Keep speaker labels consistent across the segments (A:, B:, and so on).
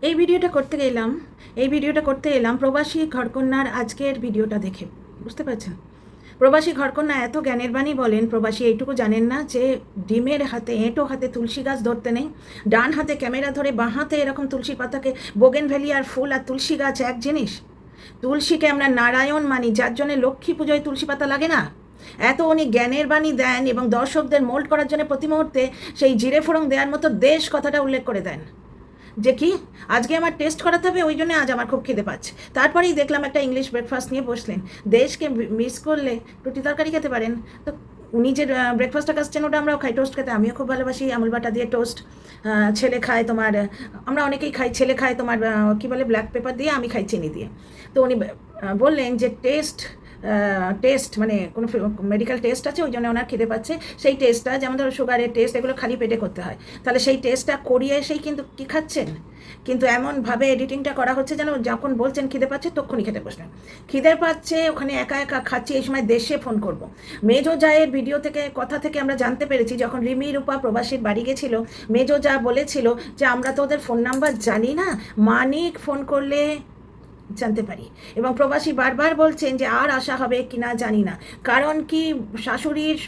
A: এই ভিডিওটা করতে এলাম প্রবাসী ঘরকন্যার আজকের ভিডিওটা দেখে। বুঝতে পারছেন? প্রবাসী ঘরকন্যা এত জ্ঞানের বাণী বলেন, প্রবাসী এইটুকু জানেন না যে ডিমের হাতে, এঁটো হাতে তুলসী গাছ ধরতে নেই, ডান হাতে ক্যামেরা ধরে বাঁ হাতে এরকম তুলসী পাতাকে, বোগেনভেলিয়ার ফুল আর তুলসী গাছ এক জিনিস। তুলসীকে আমরা নারায়ণ মানি, যার জন্য লক্ষ্মী পুজোয় তুলসী পাতা লাগে না। এত উনি জ্ঞানের বাণী দেন এবং দর্শকদের মোল্ড করার জন্য প্রতি মুহূর্তে সেই জিরে ফোড়ন দেওয়ার মতো দেশ কথাটা উল্লেখ করে দেন যে কি আজকে আমার টেস্ট করাতে হবে, ওই জন্য আজ আমার খুব খিদে পাচ্ছে। তারপরেই দেখলাম একটা ইংলিশ ব্রেকফাস্ট নিয়ে বসলেন। দেশকে মিস করলে রুটি তরকারি খেতে পারেন। তো উনি যে ব্রেকফাস্টটা খাচ্ছেন ওটা আমরাও খাই, টোস্ট খেতে আমিও খুব ভালোবাসি, আমুল বাটা দিয়ে টোস্ট। ছেলে খায় তোমার, আমরা অনেকেই খাই, ছেলে খায় তোমার কী বলে ব্ল্যাক পেপার দিয়ে, আমি খাই চিনি দিয়ে। তো উনি বললেন যে টেস্ট মানে কোনো মেডিকেল টেস্ট আছে, ওই জন্য ওনার খেতে পাচ্ছে। সেই টেস্টটা যেমন ধরো সুগারের টেস্ট, এগুলো খালি পেটে করতে হয়, তাহলে সেই টেস্টটা করিয়ে এসেই কিন্তু কী খাচ্ছেন, কিন্তু এমনভাবে এডিটিংটা করা হচ্ছে যেন যখন বলছেন খিদে পাচ্ছে তখনই খেতে বসলেন। খিদে পাচ্ছে, ওখানে একা একা খাচ্ছি, এই সময় দেশে ফোন করব। মেজো জায়ের ভিডিও থেকে, কথা থেকে আমরা জানতে পেরেছি, যখন রিমি রূপা প্রবাসীর বাড়ি গেছিল, মেজো জা বলেছিল যে আমরা তো ওদের ফোন নাম্বার জানি না, মানিক ফোন করলে জানতে পারি। এবং প্রবাসী বারবার বলছেন যে আর আসা হবে কিনা জানি না, কারণ কি শাশুড়ির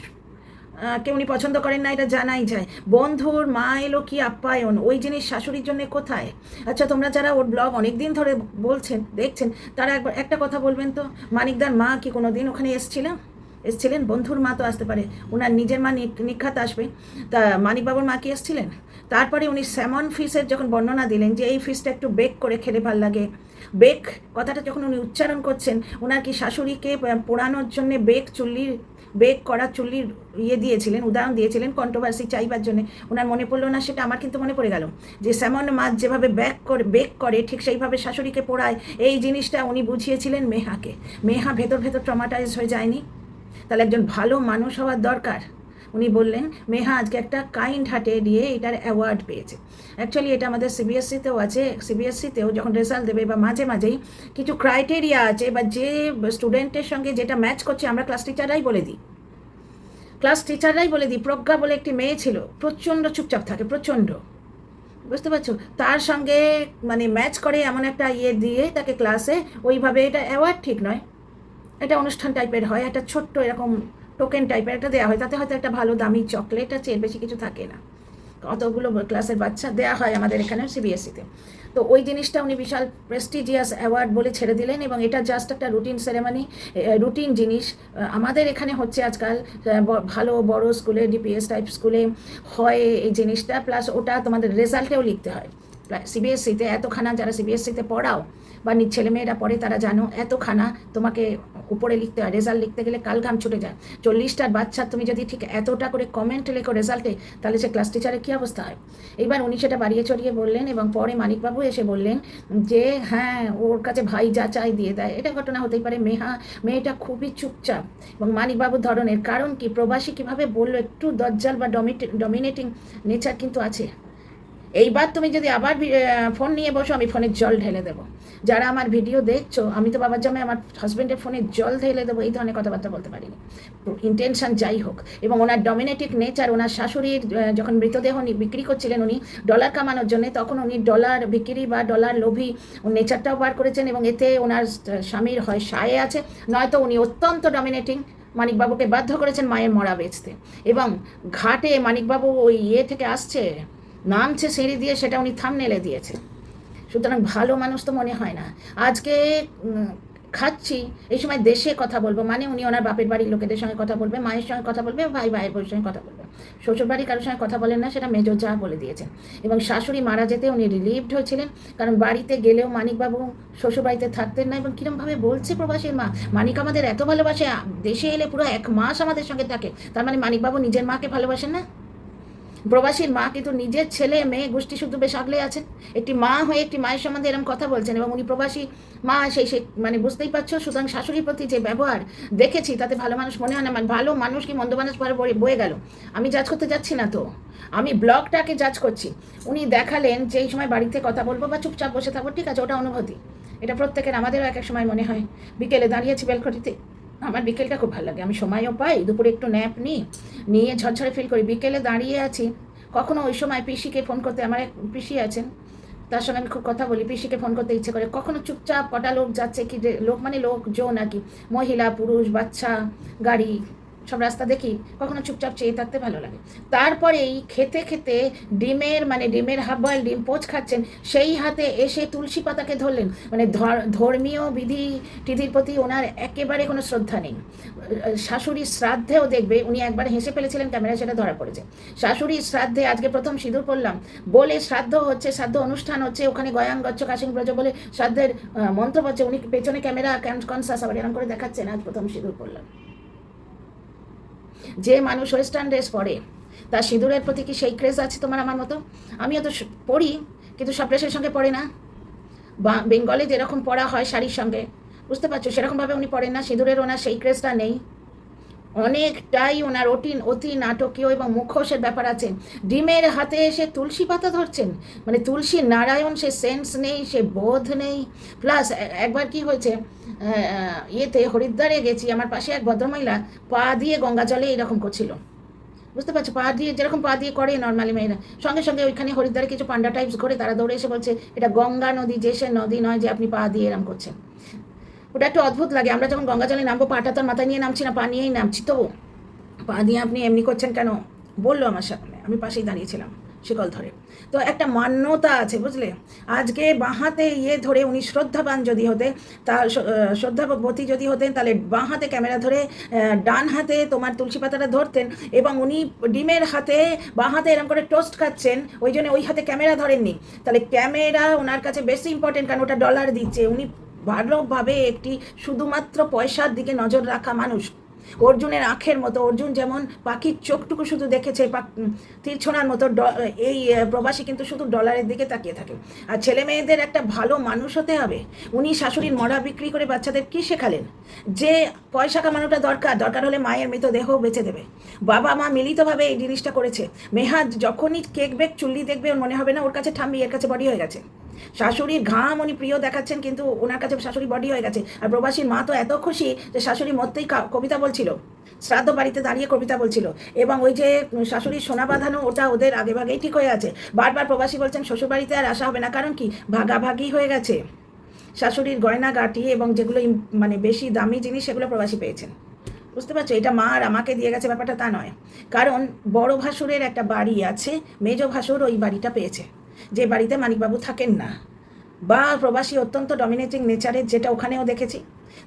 A: কে উনি পছন্দ করেন না, এটা জানাই যায়। বন্ধুর মা এলো কি আপ্যায়ন, ওই জিনিস শাশুড়ির জন্য কোথায়? আচ্ছা, তোমরা যারা ওর ব্লগ অনেক দিন ধরে বলছেন, দেখছেন, তারা একবার একটা কথা বলবেন তো, মানিকদার মা কি কোনো দিন ওখানে এসছিলেন? বন্ধুর মা তো আসতে পারে, ওনার নিজের মা নিখাত আসবে। তা মানিকবাবুর মা কি এসছিলেন? তারপরে উনি স্যামন ফিশের যখন বর্ণনা দিলেন যে এই ফিশটা একটু বেক করে খেলে ভাল লাগে, বেক কথাটা যখন উনি উচ্চারণ করছেন, ওনার কি শাশুড়িকে পোড়ানোর জন্যে বেক করা চুল্লির দিয়েছিলেন, উদাহরণ দিয়েছিলেন, কন্ট্রোভার্সি চাইবার জন্য। ওনার মনে পড়লো না সেটা, আমার কিন্তু মনে পড়ে গেল যে স্যামন মাছ যেভাবে বেক করে ঠিক সেইভাবে শাশুড়িকে পোড়ায়, এই জিনিসটা উনি বুঝিয়েছিলেন মেহাকে। মেহা ভেতর ট্রমাটাইজ হয়ে যায়নি? তাহলে একজন ভালো মানুষ হওয়ার দরকার। উনি বললেন মেহা আজকে একটা কাইন্ড হার্টে দিয়ে এটার অ্যাওয়ার্ড পেয়েছে। অ্যাকচুয়ালি এটা আমাদের সিবিএসসিতেও আছে। সিবিএসসিতেও যখন রেজাল্ট দেবে বা মাঝে মাঝেই কিছু ক্রাইটেরিয়া আছে, বা যে স্টুডেন্টের সঙ্গে যেটা ম্যাচ করছে, আমরা ক্লাস টিচাররাই বলে দিই। প্রজ্ঞা বলে একটি মেয়ে ছিল, প্রচণ্ড চুপচাপ থাকে, প্রচণ্ড, বুঝতে পারছো, তার সঙ্গে মানে ম্যাচ করে এমন একটা দিয়ে তাকে ক্লাসে ওইভাবে, এটা অ্যাওয়ার্ড ঠিক নয়, এটা অনুষ্ঠান টাইপের হয়, একটা ছোট্ট এরকম টোকেন টাইপের একটা দেওয়া হয়, তাতে হয়তো একটা ভালো দামি চকলেট আছে, এর বেশি কিছু থাকে না। অতগুলো ক্লাসের বাচ্চা দেওয়া হয় আমাদের এখানে সিবিএসসিতে। তো ওই জিনিসটা উনি বিশাল প্রেস্টিজিয়াস অ্যাওয়ার্ড বলে ছেড়ে দিলেন, এবং এটা জাস্ট একটা রুটিন সেরেমনি, রুটিন জিনিস। আমাদের এখানে হচ্ছে আজকাল ভালো বড় স্কুলে, ডিপিএস টাইপ স্কুলে হয় এই জিনিসটা, প্লাস ওটা তোমাদের রেজাল্টেও লিখতে হয়। সিবিএসসিতে এতখানা, যারা সিবিএসসিতে পড়াও বা ছেলেমেয়েরা পড়ে তারা জানো, এতখানা তোমাকে উপরে লিখতে হয়। রেজাল্ট লিখতে গেলে কালঘাম ছুটে যায়। 40টার বাচ্চা তুমি যদি ঠিক এতটা করে কমেন্ট লেখো রেজাল্টে, তাহলে সে ক্লাস টিচারের কী অবস্থা হয়? এইবার উনি সেটা বাড়িয়ে চড়িয়ে বললেন, এবং পরে মানিকবাবু এসে বললেন যে হ্যাঁ, ওর কাছে ভাই যা চাই দিয়ে দেয়। এটা ঘটনা হতেই পারে। মেয়েটা খুবই চুপচাপ এবং মানিকবাবুর ধরনের। কারণ কি, প্রবাসী কীভাবে বললো, একটু দজ্জাল বা ডমিনেটিং নেচার কিন্তু আছে। এইবার তুমি যদি আবার ফোন নিয়ে বসো, আমি ফোনের জল ঢেলে দেবো। যারা আমার ভিডিও দেখছো, আমি তো বাবার জামাই আমার হাজব্যান্ডের ফোনে জল ঢেলে দেবো, এই ধরনের কথাবার্তা বলতে পারিনি। ইন্টেনশন যাই হোক, এবং ওনার ডমিনেটিভ নেচার, ওনার শাশুড়ির যখন মৃতদেহ বিক্রি করছিলেন উনি ডলার কামানোর জন্য, তখন উনি ডলার বিক্রি বা ডলার লোভী নেচারটাও বার করেছেন, এবং এতে ওনার স্বামীর হয় সায়ে আছে, নয়তো উনি অত্যন্ত ডমিনেটিং। মানিকবাবুকে বাধ্য করেছেন মায়ের মরা বেচতে, এবং ঘাটে মানিকবাবু ওই থেকে আসছে, নামছে সিঁড়ি দিয়ে, সেটা উনি থাম্বনেলে দিয়েছে। সুতরাং ভালো মানুষ তো মনে হয় না। আজকে খাচ্ছি, এই সময় দেশে কথা বলবো মানে উনি ওনার বাপের বাড়ির লোকেদের সঙ্গে কথা বলবে, মায়ের সঙ্গে কথা বলবে, ভাইয়ের বউয়ের সঙ্গে কথা বলবে। শ্বশুরবাড়ির কারোর সঙ্গে কথা বলেন না, সেটা মেজর যা বলে দিয়েছেন। এবং শাশুড়ি মারা যেতে উনি রিলিভড হয়েছিলেন, কারণ বাড়িতে গেলেও মানিকবাবু শ্বশুরবাড়িতে থাকতেন না। এবং কীরমভাবে বলছে প্রবাসীর মা, মানিক আমাদের এত ভালোবাসে, দেশে এলে পুরো 1 মাস আমাদের সঙ্গে থাকে। তার মানে মানিকবাবু নিজের মাকে ভালোবাসেন না? প্রবাসীর মা কিন্তু নিজের ছেলে মেয়ে গোষ্ঠী শুধু বেশ আগলে আছেন। একটি মা হয়ে একটি মায়ের সম্বন্ধে এরকম কথা বলছেন, এবং উনি প্রবাসী মা, সেই মানে বুঝতেই পারছো। সুতরাং শাশুড়ির প্রতি যে ব্যবহার দেখেছি, তাতে ভালো মানুষ মনে হয় না। ভালো মানুষ কি মন্দ মানুষ বয়ে গেল, আমি জাজ করতে যাচ্ছি না তো, আমি ব্লগটাকে জাজ করছি। উনি দেখালেন যে এই সময় বাড়িতে কথা বলবো বা চুপচাপ বসে থাকবো, ঠিক আছে, ওটা অনুভূতি। এটা প্রত্যেকের, আমাদেরও এক এক সময় মনে হয়। বিকেলে দাঁড়িয়েছি বেলঘটিতে, আমার বিকেলটা খুব ভালো লাগে, আমি সময়ও পাই, দুপুরে একটু ন্যাপ নিয়ে ঝরঝরে ফিল করি। বিকেলে দাঁড়িয়ে আছি, কখনো ওই সময় পিসিকে ফোন করতে, আমার এক পিসি আছেন, তার সঙ্গে আমি খুব কথা বলি, পিসিকে ফোন করতে ইচ্ছে করে, কখনো চুপচাপ কটা লোক যাচ্ছে কি লোক মানে লোকজন আর কি, মহিলা পুরুষ বাচ্চা গাড়ি সব রাস্তা দেখি, কখনো চুপচাপ চেয়ে থাকতে ভালো লাগে। তারপরেই খেতে খেতে ডিমের হাফ বয়েল ডিম পোচ খাচ্ছেন, সেই হাতে এসে তুলসী পাতাকে ধরলেন। মানে ধর্মীয় বিধি টিধির প্রতি ওনার একেবারে কোনো শ্রদ্ধা নেই। শাশুড়ির শ্রাদ্ধেও দেখবে উনি একবার হেসে ফেলেছিলেন, ক্যামেরায় সেটা ধরা পড়েছে। শাশুড়ির শ্রাদ্ধে আজকে প্রথম সিঁদুর পড়লাম বলে শ্রাদ্ধ হচ্ছে, শ্রাদ্ধ অনুষ্ঠান হচ্ছে, ওখানে গয়াং গচ্ছ কাশিং ব্রজ বলে শ্রাদ্ধের মন্ত্র পড়ছে, উনি পেছনে ক্যামেরা কনসাস আবার এরকম করে দেখাচ্ছেন আজ প্রথম সিঁদুর পড়লাম। যে মানুষ ওয়েস্টার্ন ড্রেস পরে তার সিঁদুরের প্রতি কি সেই ক্রেজ আছে তোমার আমার মতো? আমিও তো পড়ি, কিন্তু সব ড্রেসের সঙ্গে পড়ে না। বা বেঙ্গলে যেরকম পড়া হয় শাড়ির সঙ্গে, বুঝতে পারছো, সেরকমভাবে উনি পড়েন না, সিঁদুরের ওনার সেই ক্রেজটা নেই। অনেকটাই ওনার অতি নাটকীয় এবং মুখোশের ব্যাপার আছে। ডিমের হাতে এসে তুলসী পাতা ধরছেন, মানে তুলসী নারায়ণ, সে সেন্স নেই, সে বোধ নেই। প্লাস একবার কি হয়েছে, ইয়েতে হরিদ্বারে গেছি, আমার পাশে এক ভদ্রমহিলা পা দিয়ে গঙ্গা জলে এইরকম করছিল, বুঝতে পারছো, পা দিয়ে যেরকম পা দিয়ে করে নর্মালি মেয়েরা, সঙ্গে সঙ্গে ওইখানে হরিদ্বারে কিছু পান্ডা টাইপস করে তারা দৌড়ে এসে বলছে এটা গঙ্গা নদী, যে সে নদী নয় যে আপনি পা দিয়ে এরম করছেন। ওটা একটু অদ্ভুত লাগে। আমরা যখন গঙ্গা জলে নামবো পাটা তো মাথায় নিয়ে নামছি না, পা নিয়েই নামছি, তো পা দিয়ে আপনি এমনি করছেন কেন বললো আমার সামনে, আমি পাশেই দাঁড়িয়েছিলাম শিকল ধরে। তো একটা মান্যতা আছে, বুঝলে। আজকে বাঁহাতে ধরে উনি শ্রদ্ধাবান যদি হতে, তার শ্রদ্ধাবতী যদি হতেন, তাহলে বাঁ হাতে ক্যামেরা ধরে ডান হাতে তোমার তুলসী পাতাটা ধরতেন, এবং উনি ডিমের হাতে বাঁ হাতে এরকম করে টোস্ট খাচ্ছেন, ওই জন্য ওই হাতে ক্যামেরা ধরেননি। তাহলে ক্যামেরা ওনার কাছে বেশি ইম্পর্টেন্ট, কারণ ওটা ডলার দিচ্ছে। উনি ভালোভাবে একটি শুধুমাত্র পয়সার দিকে নজর রাখা মানুষ। অর্জুনের আঁখের মতো, অর্জুন যেমন পাখির চোখটুকু শুধু দেখেছে তীরছোনার মতো, এই প্রবাসী কিন্তু শুধু ডলারের দিকে তাকিয়ে থাকে। আর ছেলে মেয়েদের একটা ভালো মানুষ হতে হবে। উনি শাশুড়ির মরা বিক্রি করে বাচ্চাদের কি শেখালেন? যে পয়সা কামানোটা দরকার হলে মায়ের মৃতদেহ বেঁচে দেবে। বাবা মা মিলিতভাবে এই জিনিসটা করেছে। মেহাজ যখনই কেক বেক চুল্লি দেখবে ওর মনে হবে না ওর কাছে ঠাম্মি, এর কাছে বডি হয়ে গেছে। শাশুড়ির ঘাম উনি প্রিয় দেখাচ্ছেন, কিন্তু ওনার কাছে শাশুড়ি বডি হয়ে গেছে। আর প্রবাসীর মা তো এত খুশি যে শাশুড়ি মধ্যেই কবিতা বলছিল, শ্রাদ্ধ বাড়িতে দাঁড়িয়ে কবিতা বলছিল, এবং ওই যে শাশুড়ির সোনা বাঁধানো ওটা ওদের আগে ভাগেই ঠিক হয়ে আছে। বারবার প্রবাসী বলছেন শ্বশুর বাড়িতে আর আসা হবে না, কারণ কি ভাগাভাগি হয়ে গেছে। শাশুড়ির গয়না গাটি এবং যেগুলো মানে বেশি দামি জিনিস সেগুলো প্রবাসী পেয়েছেন, বুঝতে পারছো। এটা মা আর আমাকে দিয়ে গেছে ব্যাপারটা তা নয়, কারণ বড় ভাসুরের একটা বাড়ি আছে, মেজ ভাসুর ওই বাড়িটা পেয়েছে, যে বাড়িতে মানিকবাবু থাকেন না। বা প্রবাসী অত্যন্ত ডমিনেটিং নেচারের, যেটা ওখানেও দেখেছি।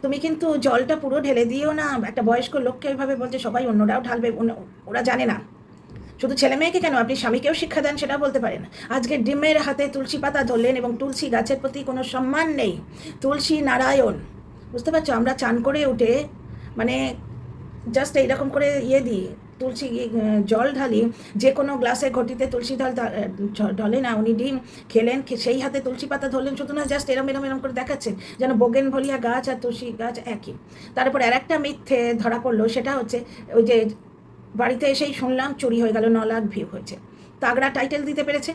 A: তুমি কিন্তু জলটা পুরো ঢেলে দিও না। একটা বয়স্ক লোককে ওইভাবে বলছে, সবাই অন্যরাও ঢালবে, ওরা জানে না। শুধু ছেলে মেয়েকে কেন, আপনি স্বামীকেও শিক্ষা দেন, সেটা বলতে পারেন। আজকে ডিমের হাতে তুলসী পাতা ধরলেন, এবং তুলসী গাছের প্রতি কোনো সম্মান নেই। তুলসী নারায়ণ, বুঝতে পারছো। আমরা চান করে উঠে মানে জাস্ট এইরকম করে দিই, তুলসী জল ঢালি, যে কোনো গ্লাসে ঘটিতে তুলসী ঢলে না। উনি ডিম খেলেন, সেই হাতে তুলসী পাতা ধরলেন, শুধু না জাস্ট এরম করে দেখাচ্ছেন যেন বোগেনভেলিয়া গাছ আর তুলসী গাছ একই। তারপর আর একটা মিথ্যে ধরা পড়লো, সেটা হচ্ছে ওই যে বাড়িতে এসেই শুনলাম চুরি হয়ে গেল, 9 লাখ ভিউ হয়েছে। তাগড়া টাইটেল দিতে পেরেছে।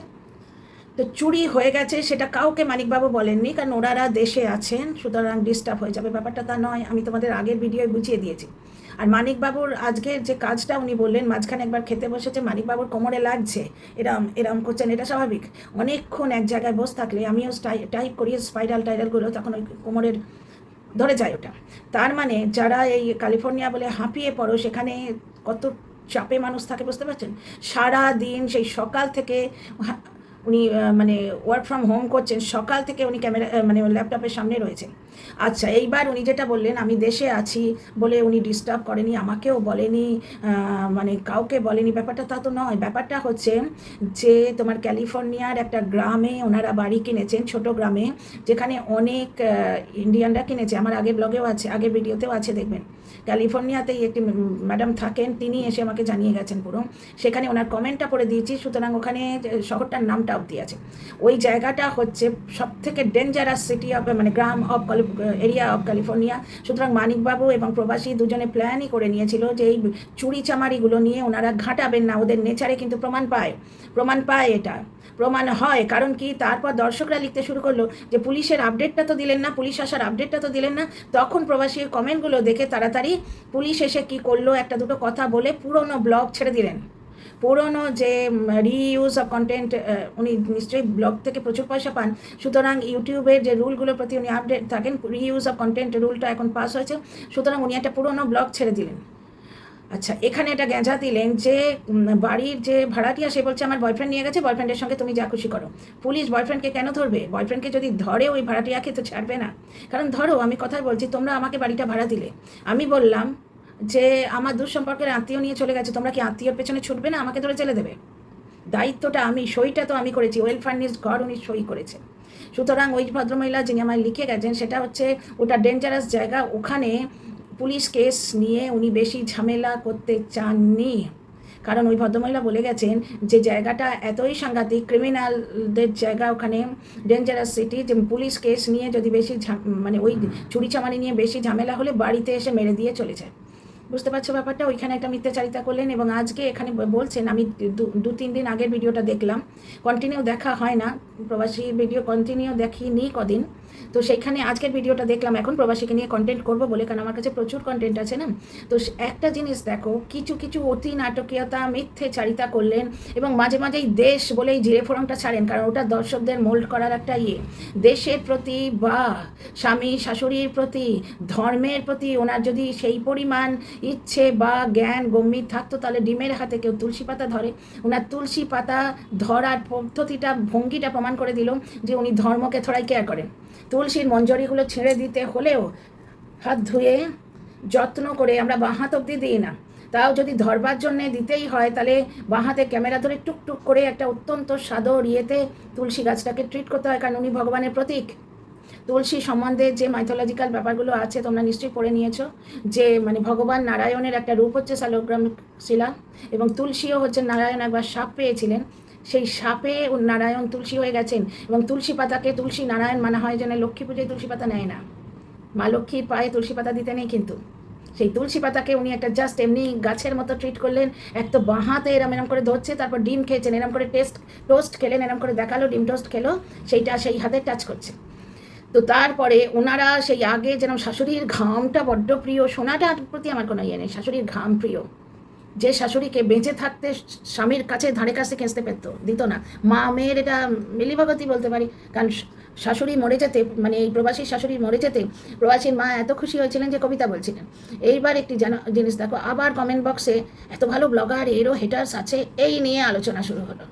A: তো চুরি হয়ে গেছে সেটা কাউকে মানিকবাবু বলেননি, কারণ ওনারা দেশে আছেন, সুতরাং ডিস্টার্ব হয়ে যাবে, ব্যাপারটা তা নয়। আমি তোমাদের আগের ভিডিওয় বুঝিয়ে দিয়েছি। আর মানিকবাবুর আজকের যে কাজটা উনি বললেন, মাঝখানে একবার খেতে বসেছে, মানিকবাবুর কোমরে লাগছে, এরম করছেন, এটা স্বাভাবিক। অনেকক্ষণ এক জায়গায় বসে থাকলে, আমিও টাইপ করি স্পাইরাল টাইরালগুলো, তখন ওই কোমরের ধরে যায় ওটা। তার মানে যারা এই ক্যালিফোর্নিয়া বলে হাঁপিয়ে পড়ো, সেখানে কত চাপে মানুষ থাকে, বুঝতে পারছেন। সারা দিন সেই সকাল থেকে উনি মানে ওয়ার্ক ফ্রম হোম করছেন, সকাল থেকে উনি ক্যামেরা মানে ল্যাপটপের সামনে রয়েছেন। আচ্ছা, এইবার উনি যেটা বললেন, আমি দেশে আছি বলে উনি ডিস্টার্ব করেনি, আমাকেও বলেনি, মানে কাউকে বলেনি, ব্যাপারটা তা তো নয়। ব্যাপারটা হচ্ছে যে তোমার ক্যালিফোর্নিয়ার একটা গ্রামে ওনারা বাড়ি কিনেছেন, ছোট গ্রামে, যেখানে অনেক ইন্ডিয়ানরা কিনেছে। আমার আগের ব্লগেও আছে, আগের ভিডিওতেও আছে, দেখবেন। ক্যালিফোর্নিয়াতেই একটি ম্যাডাম থাকেন, তিনি এসে আমাকে জানিয়ে গেছেন পুরো। সেখানে ওনার কমেন্টটা পড়ে দিয়েছি, সুতরাং ওখানে শহরটার নামটা অব্দি আছে। ওই জায়গাটা হচ্ছে সবথেকে ডেঞ্জারাস সিটি অফ মানে gram of area of California. সুতরাং মানিকবাবু এবং প্রবাসী দুজনে প্ল্যানই করে নিয়েছিল যে এই চুরি চামারিগুলো নিয়ে ওনারা ঘাঁটাবেন না। ওদের নেচারে কিন্তু প্রমাণ পায়, এটা প্রমাণ হয়। কারণ কি, তারপর দর্শকরা লিখতে শুরু করলো যে পুলিশের আপডেটটা তো দিলেন না, পুলিশ আসার আপডেটটা তো দিলেন না। তখন প্রবাসীর কমেন্টগুলো দেখে তাড়াতাড়ি পুলিশ এসে কি করলো, একটা দুটো কথা বলে পুরনো ব্লগ ছেড়ে দিলেন। পুরনো যে রিইউজ অফ কন্টেন্ট, উনি নিশ্চয়ই ব্লগ থেকে প্রচুর পয়সা পান, সুতরাং ইউটিউবের যে রুলগুলোর প্রতি উনি আপডেট থাকেন। রিইউজ অফ কন্টেন্ট রুলটা এখন পাস হয়েছে, সুতরাং উনি একটা পুরনো ব্লগ ছেড়ে দিলেন। আচ্ছা, এখানে এটা গেঁজা দিলেন যে বাড়ির যে ভাড়াটিয়া সে বলছে আমার বয়ফ্রেন্ড নিয়ে গেছে, বয়ফ্রেন্ডের সঙ্গে তুমি যা খুশি করো। পুলিশ বয়ফ্রেন্ডকে কেন ধরবে? বয়ফ্রেন্ডকে যদি ধরে ওই ভাড়াটিয়াকে তো ছাড়বে না। কারণ ধরো, আমি কথাই বলছি, তোমরা আমাকে বাড়িটা ভাড়া দিলে, আমি বললাম যে আমার দূর সম্পর্কের আত্মীয় নিয়ে চলে গেছে, তোমরা কি আত্মীয়র পেছনে ছুটবে না? আমাকে ধরে চলে দেবে? দায়িত্বটা আমি, সইটা তো আমি করেছি, ওয়েল ফার্নিশড ঘর উনি সই করেছে। সুতরাং ওই ভদ্রমহিলা যিনি আমায় লিখে গেছেন, সেটা হচ্ছে ওটা ডেঞ্জারাস জায়গা, ওখানে পুলিশ কেস নিয়ে উনি বেশি ঝামেলা করতে চাননি। কারণ ওই ভদ্রমহিলা বলে গেছেন যে জায়গাটা এতই সাংঘাতিক, ক্রিমিনালদের জায়গা, ওখানে ডেঞ্জারাস সিটি, যে পুলিশ কেস নিয়ে যদি বেশি মানে ওই চুরি চামারি নিয়ে বেশি ঝামেলা হলে বাড়িতে এসে মেরে দিয়ে চলে যায়। বুঝতে পারছো ব্যাপারটা? ওইখানে একটা মিথ্যাচারিতা করলেন এবং আজকে এখানে বলছেন, আমি 2-3 দিন আগের ভিডিওটা দেখলাম, কন্টিনিউ দেখা হয় না, প্রবাসী ভিডিও কন্টিনিউ দেখিনি কদিন, তো সেইখানে আজকের ভিডিওটা দেখলাম এখন প্রবাসীকে নিয়ে কন্টেন্ট করবো বলে, কারণ আমার কাছে প্রচুর কন্টেন্ট আছে না। তো একটা জিনিস দেখো, কিছু কিছু অতি নাটকীয়তা, মিথ্যেচারিতা করলেন এবং মাঝে মাঝেই দেশ বলেই জিরে ফোড়নটা ছাড়েন, কারণ ওটা দর্শকদের মোল্ড করার একটা দেশের প্রতি বা স্বামী শাশুড়ির প্রতি, ধর্মের প্রতি ওনার যদি সেই পরিমাণ ইচ্ছে বা জ্ঞান গম্ভীর থাকতো, তাহলে ডিমের হাতে কেউ তুলসী পাতা ধরে? ওনার তুলসী পাতা ধরার পদ্ধতিটা, ভঙ্গিটা প্রমাণ করে দিল যে উনি ধর্মকে থোড়াই কেয়ার করেন। তুলসীর মঞ্জরিগুলো ছেড়ে দিতে হলেও হাত ধুয়ে যত্ন করে, আমরা বাঁ হাত অবধি দিই না, তাও যদি ধরবার জন্যে দিতেই হয়, তাহলে বাঁ হাতে ক্যামেরা ধরে টুকটুক করে একটা অত্যন্ত সাদর ইয়েতে তুলসী গাছটাকে ট্রিট করতে হয়, কারণ উনি ভগবানের প্রতীক। তুলসী সম্বন্ধে যে মাইথোলজিক্যাল ব্যাপারগুলো আছে তোমরা নিশ্চয়ই পড়ে নিয়েছো, যে মানে ভগবান নারায়ণের একটা রূপ হচ্ছে শালগ্রাম শিলা, এবং তুলসীও হচ্ছে, নারায়ণ একবার সাপ পেয়েছিলেন, সেই সাপে নারায়ণ তুলসী হয়ে গেছেন। এবং তুলসী পাতাকে তুলসী নারায়ণ মানা হয়, যেন লক্ষ্মী পুজোয় তুলসী পাতা নেয় না, মা লক্ষ্মীর পায়ে তুলসী পাতা দিতে নেই, কিন্তু সেই তুলসী পাতাকে উনি একটা জাস্ট এমনি গাছের মতো ট্রিট করলেন। এক তো বাঁ হাতে এরম এরম করে ধরছে, তারপর ডিম খেয়েছেন, এরম করে টোস্ট খেলেন, এরম করে দেখালো ডিম টোস্ট খেলো, সেইটা সেই হাতে টাচ করছে। তো তারপরে ওনারা সেই আগে যেরকম শাশুড়ির ঘামটা বড্ড প্রিয়, সোনাটার প্রতি আমার কোনো ইয়ে নেই, শাশুড়ির ঘাম প্রিয়, যে শাশুড়িকে বেঁচে থাকতে স্বামীর কাছে ধারে কাছে খেঁচতে দিত না। মা মেয়ের এটা মিলিভগতই বলতে পারি, কারণ শাশুড়ি মরে যেতে, মানে এই প্রবাসী শাশুড়ি মরে যেতে প্রবাসীর মা এত খুশি হয়েছিলেন যে কবিতা বলছিলেন। এইবার একটি জিনিস দেখো, আবার কমেন্ট বক্সে এত ভালো ব্লগার, এরও হেটার্স আছে, এই নিয়ে আলোচনা শুরু হলো।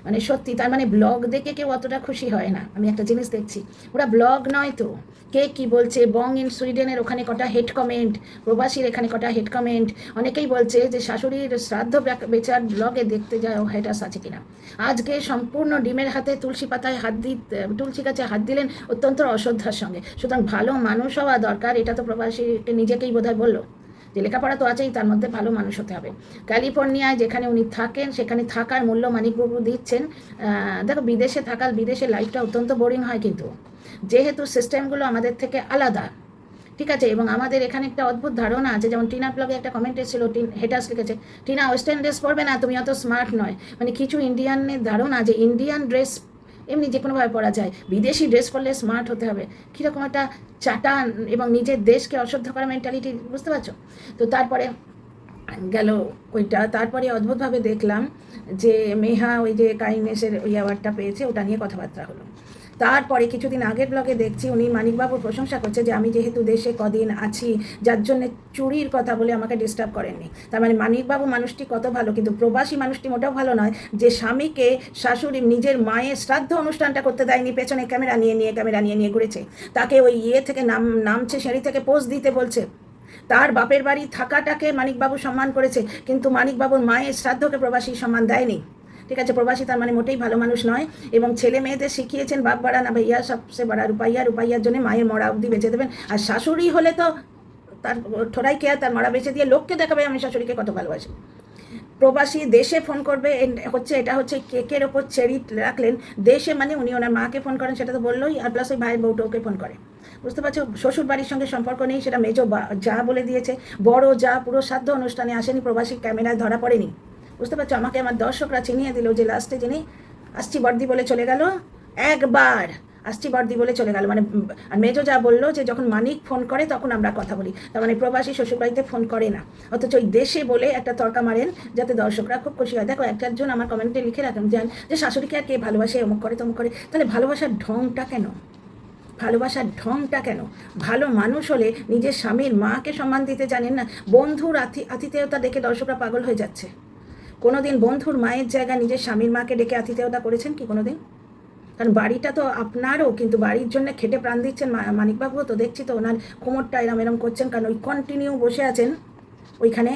A: মানে সত্যি, তার মানে ব্লগ দেখে কেউ অতটা খুশি হয় না। আমি একটা জিনিস দেখছি, ওরা ব্লগ নয় তো, কে কি বলছে, বং ইন সুইডেনের ওখানে কটা হেড কমেন্ট, প্রবাসীর এখানে কটা হেড কমেন্ট, অনেকেই বলছে যে শাশুড়ির শ্রাদ্ধ বেচার ব্লগে দেখতে যাও হেটার্স আছে কিনা। আজকে সম্পূর্ণ ডিমের হাতে তুলসী পাতায় তুলসী গাছে হাত দিলেন অত্যন্ত অশ্রদ্ধার সঙ্গে। সুতরাং ভালো মানুষ হওয়া দরকার, এটা তো প্রবাসী নিজেকেই বোধহয় বললো, যে লেখাপড়া তো আছেই, তার মধ্যে ভালো মানুষ হতে হবে। ক্যালিফোর্নিয়ায় যেখানে উনি থাকেন, সেখানে থাকার মূল্য মানিকবাবু দিচ্ছেন। দেখো, বিদেশের লাইফটা অত্যন্ত বোরিং হয়, কিন্তু যেহেতু সিস্টেমগুলো আমাদের থেকে আলাদা, ঠিক আছে, এবং আমাদের এখানে একটা অদ্ভুত ধারণা আছে, যেমন টিনা ব্লগে একটা কমেন্ট এসেছিল, হেটার্স লিখেছে, টিনা ওয়েস্টার্ন ড্রেস পরবে না, তুমি অত স্মার্ট নয়। মানে কিছু ইন্ডিয়ানের ধারণা যে ইন্ডিয়ান ড্রেস এমনি যে কোনোভাবে পরা যায়, বিদেশি ড্রেস পরলে স্মার্ট হতে হবে, কীরকম একটা চাটান এবং নিজের দেশকে অশ্রদ্ধ করা মেন্টালিটি, বুঝতে পারছো? তো তারপরে গেল ওইটা, তারপরে অদ্ভুতভাবে দেখলাম যে মেহা ওই যে কাইন্ডনেসের ওই অ্যাওয়ার্ডটা পেয়েছে, ওটা নিয়ে কথাবার্তা হলো। তারপরে কিছুদিন আগের ব্লগে দেখছি উনি মানিকবাবুর প্রশংসা করছে যে আমি যেহেতু দেশে কদিন আছি, যার জন্য চুরির কথা বলে আমাকে ডিস্টার্ব করেননি। তার মানে মানিকবাবু মানুষটি কত ভালো, কিন্তু প্রবাসী মানুষটি মোটেও ভালো নয়, যে স্বামীকে শাশুড়ি নিজের মায়ের শ্রাদ্ধ অনুষ্ঠানটা করতে দেয়নি, পেছনে ক্যামেরা নিয়ে ঘুরেছে, তাকে ওই থেকে নামছে সিঁড়ি থেকে পোজ দিতে বলছে, তার বাপের বাড়ি থাকাটাকে মানিকবাবু সম্মান করেছে, কিন্তু মানিকবাবুর মায়ের শ্রাদ্ধকে প্রবাসী সম্মান দেয়নি। ঠিক আছে, প্রবাসী তার মানে মোটেই ভালো মানুষ নয়। এবং ছেলে মেয়েদের শিখিয়েছেন বাপ বাড়া না ভাইয়া সবসে বড়া রুপাইয়ার জন্য মায়ের মরা অবধি বেঁচে দেবেন। আর শাশুড়ি হলে তো তার ঠোড়াই খেয়া তার মরা বেঁচে দিয়ে লোককে দেখাবে আমি শাশুড়িকে কত ভালোবাসি। প্রবাসী দেশে ফোন করবে এটা হচ্ছে কেকের ওপর চেরি রাখলেন, দেশে মানে উনি ওনার মাকে ফোন করেন, সেটা তো বললোই, আর প্লাস ওই ভাইয়ের বউটাকে ফোন করে। বুঝতে পারছো, শ্বশুর বাড়ির সঙ্গে সম্পর্ক নেই, সেটা মেজো যা বলে দিয়েছে, বড় যা পুরো শ্রাদ্ধ অনুষ্ঠানে আসেনি, প্রবাসী ক্যামেরায় ধরা পড়েনি। বুঝতে পারছো, আমাকে আমার দর্শকরা চিনিয়ে দিল যে লাস্টে যিনি আসছি বর্দি বলে চলে গেল, একবার আসছি বর্দি বলে চলে গেল। মানে আর মেজো যা বললো যে যখন মানিক ফোন করে তখন আমরা কথা বলি, তার মানে প্রবাসী শ্বশুরবাড়িতে ফোন করে না, অথচ ওই দেশে বলে একটা তর্কা মারেন যাতে দর্শকরা খুব খুশি হয়। দেখো একজন আমার কমেন্টে লিখে রাখেন যে শাশুড়িকে আর কে ভালোবাসে, অমুক করে তমুক করে। তাহলে ভালোবাসার ঢংটা কেন? ভালোবাসার ঢংটা কেন? ভালো মানুষ হলে নিজের স্বামীর মাকে সম্মান দিতে জানেন না। বন্ধুর আতিথেয়তা দেখে দর্শকরা পাগল হয়ে যাচ্ছে। কোনোদিন বন্ধুর মায়ের জায়গায় নিজের স্বামীর মাকে ডেকে আতিথেয়তা করেছেন কি কোনোদিন? কারণ বাড়িটা তো আপনারও, কিন্তু বাড়ির জন্য খেটে প্রাণ দিচ্ছেন মানিকবাবুও তো, দেখছি তো ওনার কোমরটা এরম করছেন, কারণ ওই কন্টিনিউ বসে আছেন ওইখানে,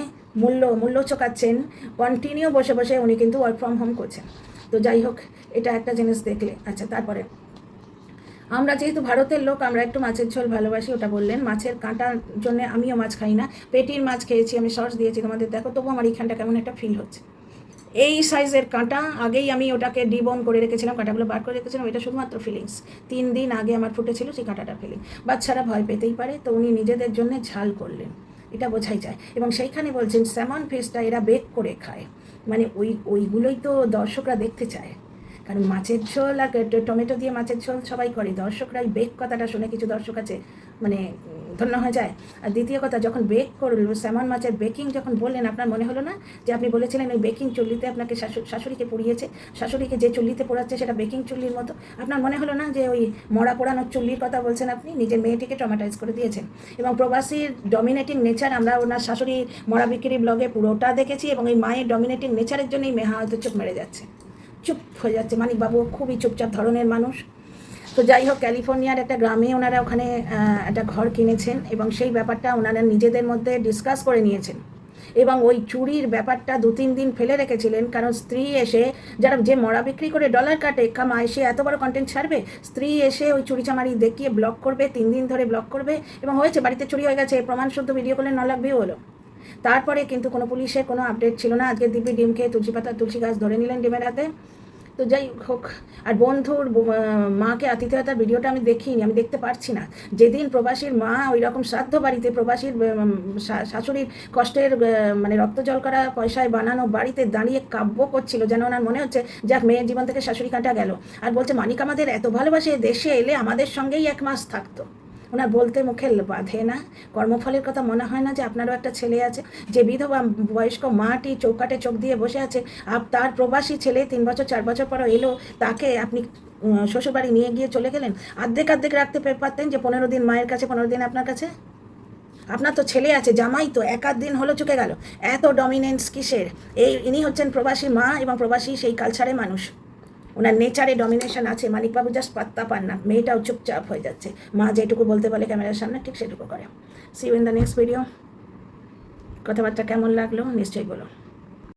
A: মূল্য চোকাচ্ছেন, কন্টিনিউ বসে বসে উনি কিন্তু ওয়ার্ক ফ্রম হোম করছেন। তো যাই হোক, এটা একটা জিনিস দেখলে। আচ্ছা, তারপরে আমরা যেহেতু ভারতের লোক, আমরা একটু মাছের ঝোল ভালোবাসি, ওটা বললেন। মাছের কাঁটার জন্য আমিও মাছ খাই না, পেটির মাছ খেয়েছি, আমি সস দিয়েছি তোমাদের, দেখো তবু আমার এইখানটা কেমন একটা ফিল হচ্ছে। এই সাইজের কাঁটা, আগেই আমি ওটাকে ডিবোন করে রেখেছিলাম, কাঁটাগুলো বার করে রেখেছিলাম, এটা শুধুমাত্র ফিলিংস। 3 দিন আগে আমার ফুটেছিল সেই কাঁটাটা ফিলিং। বাচ্চারা ভয় পেতেই পারে, তো উনি নিজেদের জন্য ঝাল করলেন, এটা বোঝাই যায়। এবং সেইখানে বলছেন স্যামন ফিশটা এরা বেক করে খায়, মানে ওইগুলোই তো দর্শকরা দেখতে চায়। কারণ মাছের ঝোল আর টমেটো দিয়ে মাছের ঝোল সবাই করে, দর্শকরা ওই বেক কথাটা শুনে কিছু দর্শক আছে মানে ধন্য হয়ে যায়। আর দ্বিতীয় কথা, যখন বেক করল স্যামন মাছের বেকিং যখন বললেন, আপনার মনে হলো না যে আপনি বলেছিলেন ওই বেকিং চুল্লিতে আপনাকে শাশুড়িকে পুড়িয়েছে, শাশুড়িকে যে চুল্লিতে পোড়াচ্ছে সেটা বেকিং চুল্লির মতো? আপনার মনে হলো না যে ওই মরা পোড়ানোর চুল্লির কথা বলছেন আপনি? নিজের মেয়েটিকে ট্রমাটাইজ করে দিয়েছেন। এবং প্রবাসীর ডমিনেটিং নেচার, আমরা ওনার শাশুড়ি মরা বিক্রি ব্লগে পুরোটা দেখেছি, এবং এই মায়ের ডমিনেটিং নেচারের জন্যই মেহা হয়তো চুপ মেরে যাচ্ছে, চুপ হয়ে যাচ্ছে। মানিকবাবু খুবই চুপচাপ ধরনের মানুষ। তো যাই হোক, ক্যালিফোর্নিয়ার একটা গ্রামে ওনারা ওখানে একটা ঘর কিনেছেন, এবং সেই ব্যাপারটা ওনারা নিজেদের মধ্যে ডিসকাস করে নিয়েছেন। এবং ওই চুরির ব্যাপারটা 2-3 দিন ফেলে রেখেছিলেন, কারণ স্ত্রী এসে, যে মরা বিক্রি করে ডলার কাটে কামায়, সে এত বড় কন্টেন্ট ছাড়বে? স্ত্রী এসে ওই চুরিচামারি দেখিয়ে ব্লক করবে, 3 দিন ধরে ব্লক করবে, এবং হয়েছে, বাড়িতে চুরি হয়ে গেছে, প্রমাণ শুদ্ধ ভিডিও করলে 9 লাখ ভিউ হলো। তারপরে কিন্তু কোনো পুলিশের কোনো আপডেট ছিল না। আজকে দিব্যি ডিম খেয়ে তুলসী গাছ ধরে নিলেন ডিমের হাতে। তো যাই হোক, আর বন্ধুর মাকে আতিথেয়তার ভিডিওটা আমি দেখিনি, আমি দেখতে পারছি না। যেদিন প্রবাসীর মা ওই রকম শ্রাদ্ধ বাড়িতে প্রবাসীর শাশুড়ির কষ্টের মানে রক্ত জল করা পয়সায় বানানো বাড়িতে দাঁড়িয়ে কাব্য করছিল, যেন ওনার মনে হচ্ছে যাক মেয়ের জীবন থেকে শাশুড়ি কাঁটা গেল। আর বলছে মানিক আমাদের এত ভালোবাসে, দেশে এলে আমাদের সঙ্গেই 1 মাস থাকতো। ওনার বলতে মুখে বাঁধে না, কর্মফলের কথা মনে হয় না যে আপনারও একটা ছেলে আছে, যে বিধবা বয়স্ক মাটি চৌকাটে চোখ দিয়ে বসে আছে, তার প্রবাসী ছেলে 3 বছর 4 বছর পর এলো, তাকে আপনি শ্বশুরবাড়ি নিয়ে গিয়ে চলে গেলেন। অর্ধেক রাখতে পারতেন, যে 15 দিন মায়ের কাছে, 15 দিন আপনার কাছে। আপনার তো ছেলে আছে, জামাই তো 1 দিন হলো চুকে গেল, এত ডমিনেন্স কিসের? ইনি হচ্ছেন প্রবাসী মা, এবং প্রবাসী সেই কালচারে মানুষ, ওনার নেচারে ডমিনেশন আছে। মানিকবাবু জাস্ট পাত্তা পান না, মেয়েটাও চুপচাপ হয়ে যাচ্ছে। মা যেটুকু বলতে পারে ক্যামেরার সামনে, ঠিক সেটুকু করে। See you in the next video. কথাবার্তা কেমন লাগলো নিশ্চয়ই বলো।